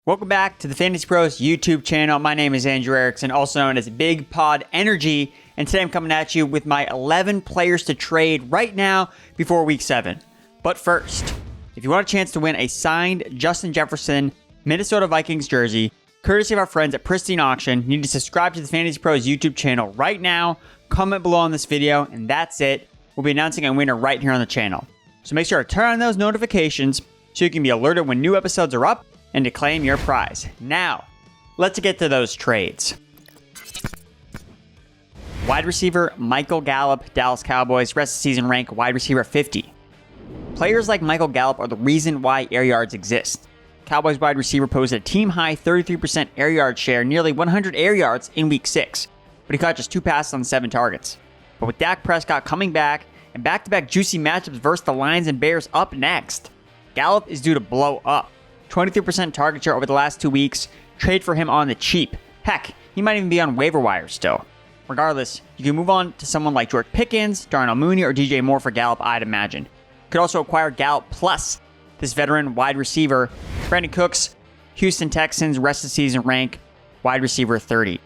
Welcome back to the Fantasy Pros YouTube channel. My name is Andrew Erickson, also known as Big Pod Energy, and today I'm coming at you with my 11 players to trade right now before Week 7. But first, if you want a chance to win a signed Justin Jefferson Minnesota Vikings jersey, courtesy of our friends at Pristine Auction, you need to subscribe to the Fantasy Pros YouTube channel right now, comment below on this video, and that's it. We'll be announcing a winner right here on the channel. So make sure to turn on those notifications so you can be alerted when new episodes are up and to claim your prize. Now, let's get to those trades. Wide receiver Michael Gallup, Dallas Cowboys, rest of season rank wide receiver 50. Players like Michael Gallup are the reason why air yards exist. Cowboys wide receiver posted a team-high 33% air yard share, nearly 100 air yards in Week 6, but he caught just 2 passes on 7 targets. But with Dak Prescott coming back and back-to-back juicy matchups versus the Lions and Bears up next, Gallup is due to blow up. 23% target share over the last 2 weeks. Trade for him on the cheap. Heck, he might even be on waiver wire still. Regardless, you can move on to someone like George Pickens, Darnell Mooney, or DJ Moore for Gallup, I'd imagine. Could also acquire Gallup plus this veteran wide receiver. Brandon Cooks, Houston Texans, rest of season rank, wide receiver 30.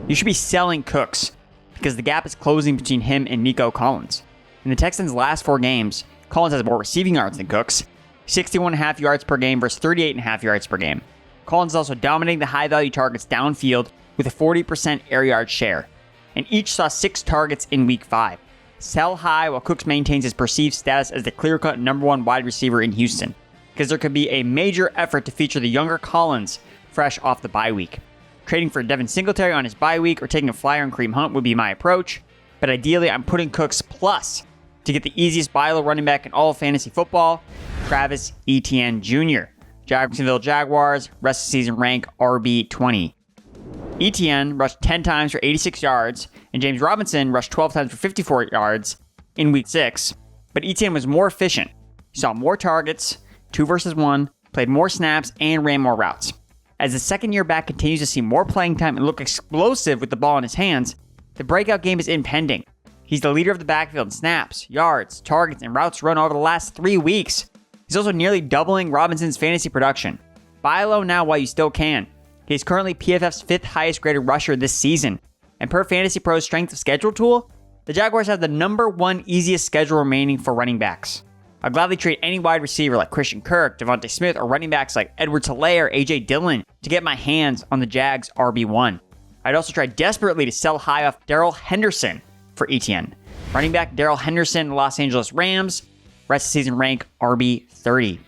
You should be selling Cooks because the gap is closing between him and Nico Collins. In the Texans' last 4 games, Collins has more receiving yards than Cooks, 61.5 yards per game versus 38.5 yards per game. Collins is also dominating the high-value targets downfield with a 40% air yard share, and each saw 6 targets in Week 5. Sell high while Cooks maintains his perceived status as the clear-cut #1 wide receiver in Houston, because there could be a major effort to feature the younger Collins fresh off the bye week. Trading for Devin Singletary on his bye week or taking a flyer on Kareem Hunt would be my approach, but ideally I'm putting Cooks plus to get the easiest buy low running back in all of fantasy football, Travis Etienne Jr. Jacksonville Jaguars, rest of season rank RB20. Etienne rushed 10 times for 86 yards, and James Robinson rushed 12 times for 54 yards in Week 6, but Etienne was more efficient. He saw more targets, 2 versus 1, played more snaps, and ran more routes. As the second-year back continues to see more playing time and look explosive with the ball in his hands, the breakout game is impending. He's the leader of the backfield in snaps, yards, targets, and routes run over the last 3 weeks. He's also nearly doubling Robinson's fantasy production. Buy low now while you still can. He's currently PFF's 5th highest graded rusher this season. And per FantasyPros strength of schedule tool, the Jaguars have the #1 easiest schedule remaining for running backs. I'd gladly trade any wide receiver like Christian Kirk, Devontae Smith, or running backs like Edwards-Helaire or A.J. Dillon to get my hands on the Jags' RB1. I'd also try desperately to sell high off Daryl Henderson for Etienne. Running back Daryl Henderson, Los Angeles Rams, rest of season rank RB30.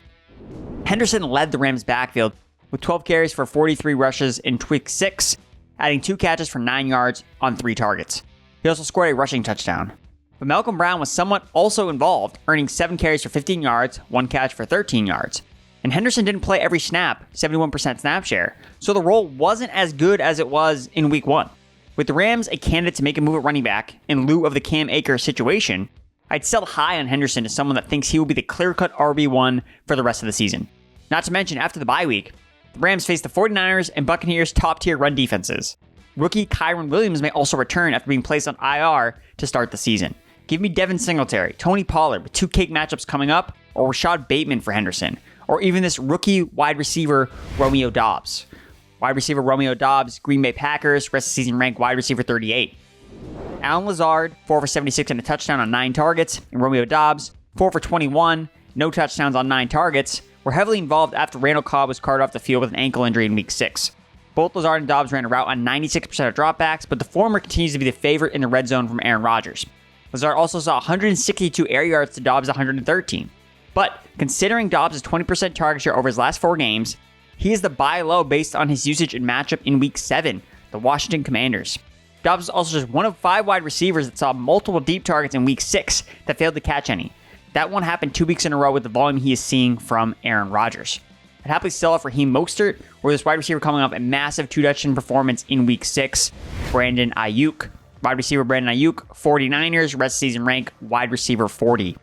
Henderson led the Rams backfield with 12 carries for 43 rushes in Week 6, adding 2 catches for 9 yards on 3 targets. He also scored a rushing touchdown. But Malcolm Brown was somewhat also involved, earning 7 carries for 15 yards, 1 catch for 13 yards. And Henderson didn't play every snap, 71% snap share, so the role wasn't as good as it was in Week 1. With the Rams a candidate to make a move at running back in lieu of the Cam Akers situation, I'd sell high on Henderson as someone that thinks he will be the clear-cut RB1 for the rest of the season. Not to mention, after the bye week, the Rams face the 49ers and Buccaneers' top-tier run defenses. Rookie Kyron Williams may also return after being placed on IR to start the season. Give me Devin Singletary, Tony Pollard with 2 cake matchups coming up, or Rashad Bateman for Henderson, or even this rookie wide receiver Romeo Dobbs. Wide receiver Romeo Dobbs, Green Bay Packers, rest of season rank wide receiver 38. Allen Lazard, 4 for 76 and a touchdown on 9 targets, and Romeo Dobbs, 4 for 21, no touchdowns on 9 targets, were heavily involved after Randall Cobb was carted off the field with an ankle injury in Week 6. Both Lazard and Dobbs ran a route on 96% of dropbacks, but the former continues to be the favorite in the red zone from Aaron Rodgers. Lazard also saw 162 air yards to Dobbs' 113. But considering Dobbs' 20% target share over his last 4 games, he is the buy low based on his usage and matchup in Week 7, the Washington Commanders. Dobbs is also just one of 5 wide receivers that saw multiple deep targets in Week 6 that failed to catch any. That won't happen 2 weeks in a row with the volume he is seeing from Aaron Rodgers. I'd happily sell off Raheem Mostert, or this wide receiver coming off a massive 2-touchdown performance in Week 6, Brandon Aiyuk. Wide receiver Brandon Aiyuk, 49ers, rest of season rank, wide receiver 40.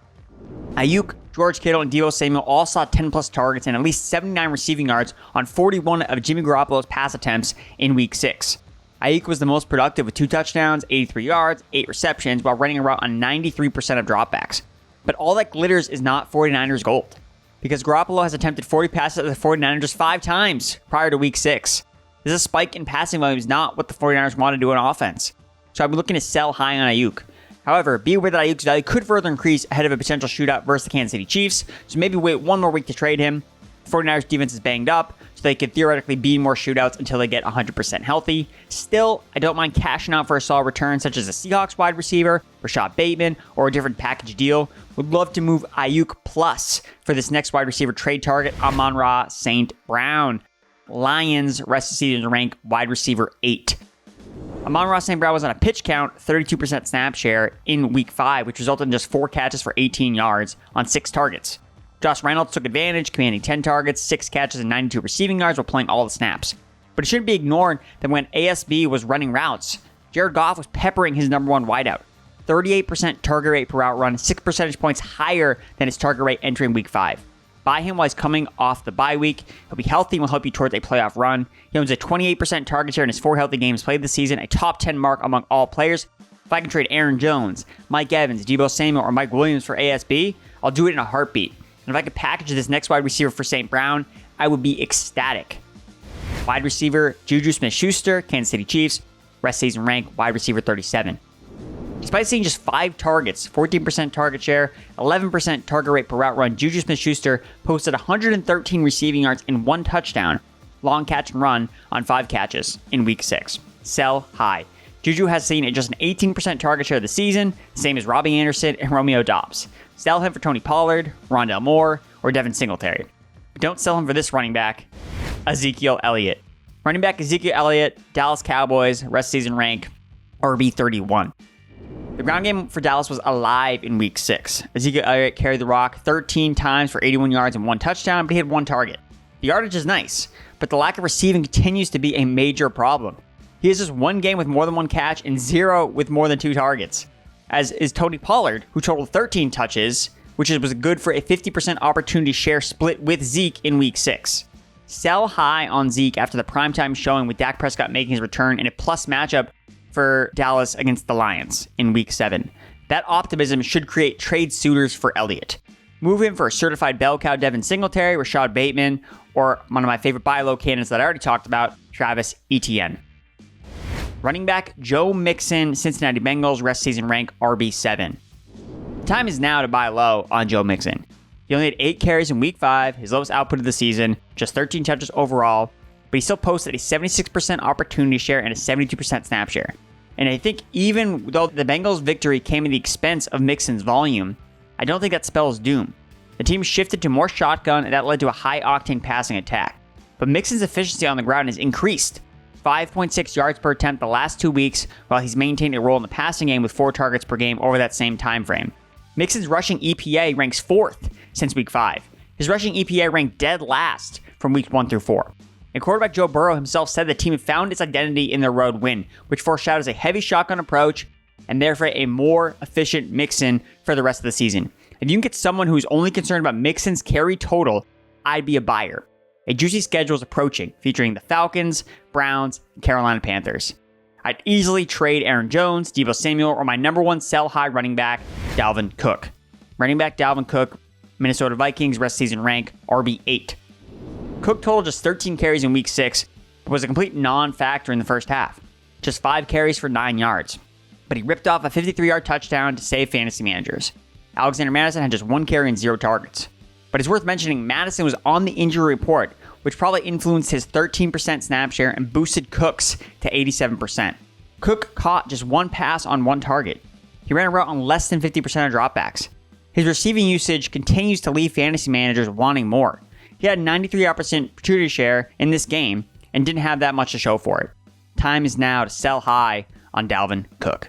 Aiyuk, George Kittle, and Deebo Samuel all saw 10-plus targets and at least 79 receiving yards on 41 of Jimmy Garoppolo's pass attempts in Week 6. Aiyuk was the most productive with 2 touchdowns, 83 yards, 8 receptions, while running a route on 93% of dropbacks. But all that glitters is not 49ers gold. because Garoppolo has attempted 40 passes at the 49ers just 5 times prior to week 6. This is a spike in passing volume is not what the 49ers want to do on offense. So I'll be looking to sell high on Aiyuk. However, be aware that Aiyuk's value could further increase ahead of a potential shootout versus the Kansas City Chiefs, so maybe wait one more week to trade him. The 49ers defense is banged up, so they could theoretically be in more shootouts until they get 100% healthy. Still, I don't mind cashing out for a solid return, such as a Seahawks wide receiver, Rashad Bateman, or a different package deal. Would love to move Aiyuk plus for this next wide receiver trade target, Amon-Ra St. Brown. Lions rest of season rank wide receiver 8. Amon-Ra St. Brown was on a pitch count, 32% snap share in week 5, which resulted in just 4 catches for 18 yards on 6 targets. Josh Reynolds took advantage, commanding 10 targets, 6 catches, and 92 receiving yards while playing all the snaps. But it shouldn't be ignored that when ASB was running routes, Jared Goff was peppering his number one wideout. 38% target rate per route run, 6 percentage points higher than his target rate entering week 5. Buy him while he's coming off the bye week. He'll be healthy and will help you towards a playoff run. He owns a 28% target share in his 4 healthy games played this season, a top 10 mark among all players. If I can trade Aaron Jones, Mike Evans, Deebo Samuel, or Mike Williams for ASB, I'll do it in a heartbeat. And if I could package this next wide receiver for St. Brown, I would be ecstatic. Wide receiver Juju Smith-Schuster, Kansas City Chiefs, rest season rank wide receiver 37. Despite seeing just 5 targets, 14% target share, 11% target rate per route run, Juju Smith-Schuster posted 113 receiving yards and 1 touchdown, long catch and run on 5 catches in week 6. Sell high. Juju has seen just an 18% target share of the season, same as Robbie Anderson and Romeo Dobbs. Sell him for Tony Pollard, Rondale Moore, or Devin Singletary. But don't sell him for this running back, Ezekiel Elliott. Running back Ezekiel Elliott, Dallas Cowboys, rest season rank, RB31. The ground game for Dallas was alive in week 6. Ezekiel Elliott carried the rock 13 times for 81 yards and 1 touchdown, but he had 1 target. The yardage is nice, but the lack of receiving continues to be a major problem. He has just 1 game with more than 1 catch and 0 with more than 2 targets. As is Tony Pollard, who totaled 13 touches, which was good for a 50% opportunity share split with Zeke in week 6. Sell high on Zeke after the primetime showing with Dak Prescott making his return in a plus matchup for Dallas against the Lions in week 7. That optimism should create trade suitors for Elliott. Move him for a certified bell cow Devin Singletary, Rashad Bateman, or one of my favorite buy low candidates that I already talked about, Travis Etienne. Running back Joe Mixon, Cincinnati Bengals, rest season rank RB7. The time is now to buy low on Joe Mixon. He only had 8 carries in week 5, his lowest output of the season, just 13 touches overall, but he still posted a 76% opportunity share and a 72% snap share. And I think even though the Bengals' victory came at the expense of Mixon's volume, I don't think that spells doom. The team shifted to more shotgun, and that led to a high-octane passing attack. But Mixon's efficiency on the ground has increased. 5.6 yards per attempt the last 2 weeks, while he's maintained a role in the passing game with 4 targets per game over that same time frame. Mixon's rushing EPA ranks 4th since week 5. His rushing EPA ranked dead last from weeks 1 through 4. And quarterback Joe Burrow himself said the team had found its identity in their road win, which foreshadows a heavy shotgun approach and therefore a more efficient Mixon for the rest of the season. If you can get someone who's only concerned about Mixon's carry total, I'd be a buyer. A juicy schedule is approaching, featuring the Falcons, Browns, and Carolina Panthers. I'd easily trade Aaron Jones, Deebo Samuel, or my number 1 sell-high running back, Dalvin Cook. Running back Dalvin Cook, Minnesota Vikings, rest season rank, RB8. Cook totaled just 13 carries in week 6, but was a complete non-factor in the first half. Just 5 carries for 9 yards. But he ripped off a 53-yard touchdown to save fantasy managers. Alexander Madison had just 1 carry and 0 targets. But it's worth mentioning Madison was on the injury report, which probably influenced his 13% snap share and boosted Cook's to 87%. Cook caught just 1 pass on 1 target. He ran a route on less than 50% of dropbacks. His receiving usage continues to leave fantasy managers wanting more. He had 93% opportunity share in this game and didn't have that much to show for it. Time is now to sell high on Dalvin Cook.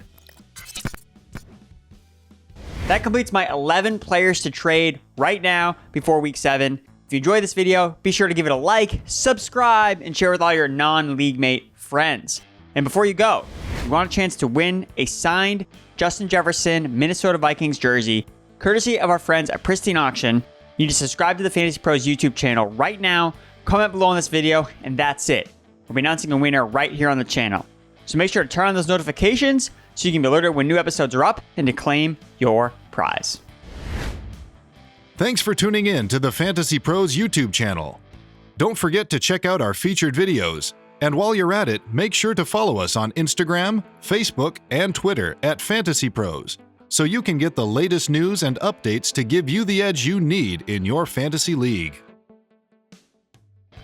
That completes my 11 players to trade right now before week 7. If you enjoyed this video, be sure to give it a like, subscribe, and share with all your non-league mate friends. And before you go, if you want a chance to win a signed Justin Jefferson Minnesota Vikings jersey, courtesy of our friends at Pristine Auction, you need to subscribe to the FantasyPros YouTube channel right now, comment below on this video, and that's it. We'll be announcing a winner right here on the channel. So make sure to turn on those notifications so you can be alerted when new episodes are up and to claim your prize. Thanks for tuning in to the Fantasy Pros YouTube channel. Don't forget to check out our featured videos. And while you're at it, make sure to follow us on Instagram, Facebook, and Twitter at FantasyPros, so you can get the latest news and updates to give you the edge you need in your fantasy league.